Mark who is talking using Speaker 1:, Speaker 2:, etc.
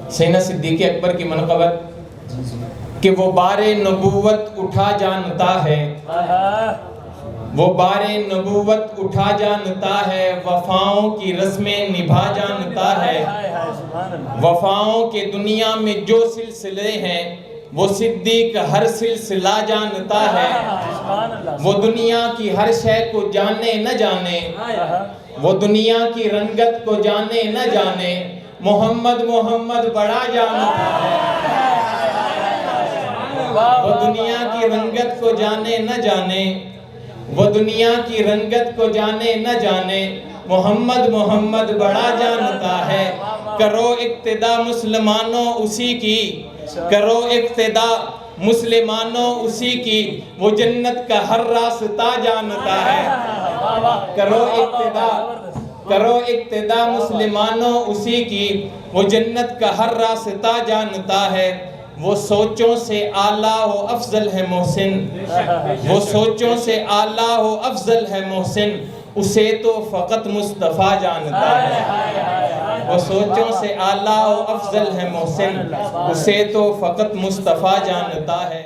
Speaker 1: سیدنا صدیق اکبر کی منقبت کہ وہ بار نبوت اٹھا جانتا ہے، وہ بار نبوت اٹھا جانتا ہے، وفاؤں کی رسمیں نبھا جانتا ہے، وفاؤں کے دنیا میں جو سلسلے ہیں وہ صدیق ہر سلسلہ جانتا ہے، وہ دنیا کی ہر شے کو جانے نہ جانے، وہ دنیا کی رنگت کو جانے نہ جانے، محمد محمد بڑا جانتا ہے، وہ دنیا کی رنگت کو جانے نہ جانے، وہ دنیا کی رنگت کو جانے نہ جانے، محمد محمد بڑا جانتا ہے۔ کرو اقتدا مسلمانوں اسی کی، کرو اقتدا مسلمانوں اسی کی، وہ جنت کا ہر راستہ جانتا ہے۔ کرو اقتدا مسلمانوں اسی کی، وہ جنت کا ہر راستہ جانتا ہے۔ وہ سوچوں سے اعلیٰ و افضل ہے محسن، وہ سوچوں سے اعلیٰ و افضل ہے محسن، اسے تو فقط مصطفیٰ جانتا ہے۔ وہ سوچوں سے اعلیٰ و افضل ہے محسن، اسے تو فقط مصطفیٰ جانتا ہے۔